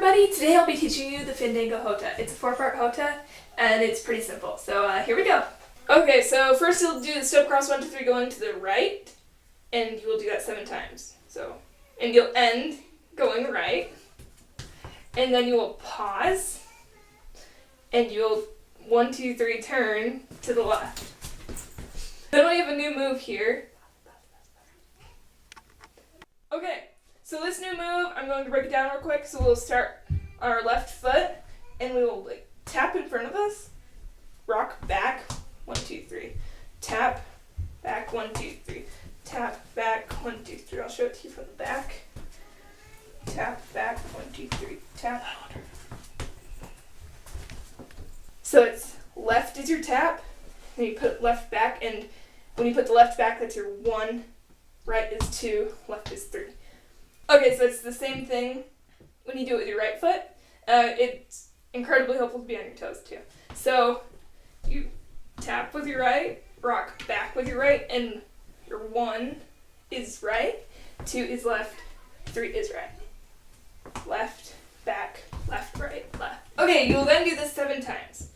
everybody! Today I'll be teaching you the Fandango Jota. It's a 4-part Jota, and it's pretty simple. So here we go. Okay, so first you'll do the step cross 1, 2, 3 going to the right, and you will do that 7 times. And you'll end going right, and then you will pause, and you'll 1, 2, 3 turn to the left. Then we have a new move here. Okay. So this new move, I'm going to break it down real quick. So we'll start on our left foot, and we will tap in front of us, rock back, 1, 2, 3, tap, back, 1, 2, 3, tap, back, 1, 2, 3. I'll show it to you from the back. Tap, back, 1, 2, 3, tap. So it's left is your tap, and you put left back, and when you put the left back, that's your 1, right is 2, left is 3. Okay, so it's the same thing when you do it with your right foot. It's incredibly helpful to be on your toes too. So you tap with your right, rock back with your right, and your 1 is right, 2 is left, 3 is right. Left, back, left, right, left. Okay, you'll then do this 7 times.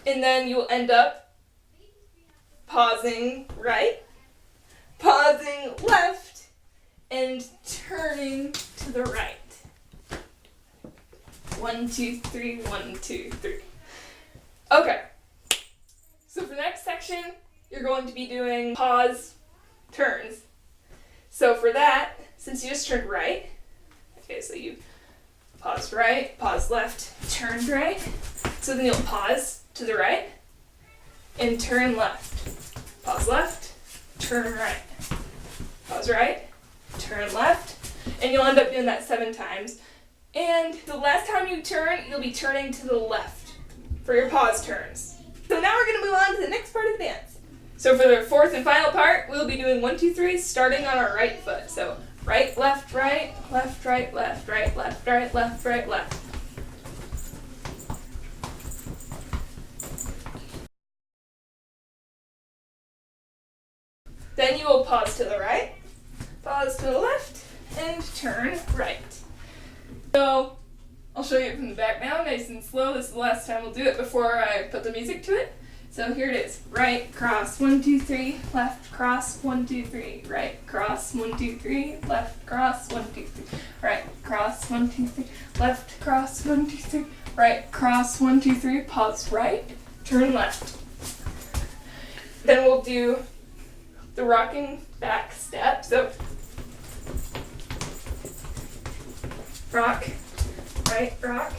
And then you'll end up pausing right, pausing left, and turning to the right. 1, 2, 3, 1, 2, 3. Okay. So for the next section, you're going to be doing pause turns. So for that, since you just turned right, okay, so you paused right, pause left, turned right. So then you'll pause to the right and turn left. Pause left, turn right. Pause right, turn left, and you'll end up doing that 7 times. And the last time you turn, you'll be turning to the left for your pause turns. So now we're going to move on to the next part of the dance. So for the 4th and final part, we'll be doing 1, 2, 3, starting on our right foot. So right, left, right, left, right, left, right, left, right, left, right, left. Then you will pause to the right, pause to the left, and turn right. So I'll show you it from the back now, nice and slow. This is the last time we'll do it before I put the music to it. So here it is. Right, cross, 1, 2, 3, left, cross, 1, 2, 3, right, cross, 1, 2, 3, left, cross, 1, 2, 3, right, cross, 1, 2, 3, left, cross, 1, 2, 3, right, cross, 1, 2, 3, pause right, turn left. Then we'll do the rocking back step. So rock, right, rock.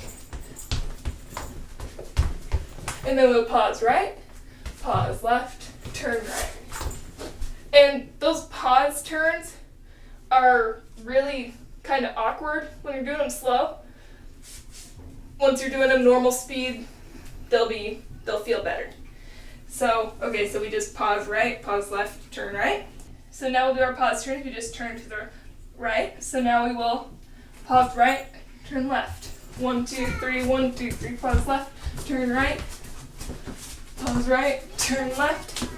And then we'll pause right, pause left, turn right. And those pause turns are really kind of awkward when you're doing them slow. Once you're doing them normal speed, they'll feel better. So, okay, so we just pause right, pause left, turn right. So now we'll do our pause turns. We just turn to the right. So now we will pause right, turn left. 1, 2, 3, 1, 2, 3, pause left, turn right. Pause right, turn left.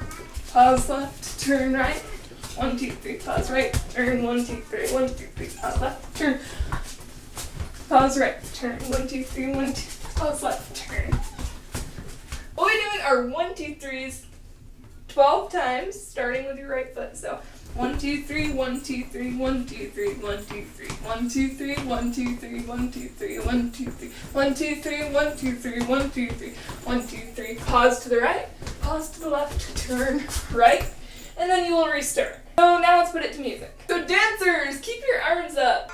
Pause left, turn right. 1, 2, 3, pause right, turn 1, 2, 3, 1, 2, 3, pause left, turn. Pause right, turn 1, 2, 3, 1, 2, pause left, turn. What we're doing are 1, 2, 3s 12 times, starting with your right foot. So 1, 2, 3, 1, 2, 3, 1, 2, 3, 1, 2, 3, 1, 2, 3, 1, 2, 3, 1, 2, 3, 1, 2, 3, 1, 2, 3, 1, 2, 3, 1, 2, 3, 1, 2, 3. Pause to the right, pause to the left, turn right, and then you will restart. So now let's put it to music. So dancers, keep your arms up.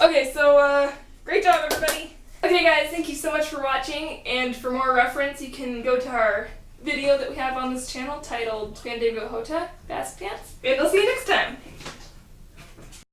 Okay, so great job, everybody. Okay, guys, thank you so much for watching. And for more reference, you can go to our video that we have on this channel titled Fandango Jota, Basque Dance. And I'll see you next time.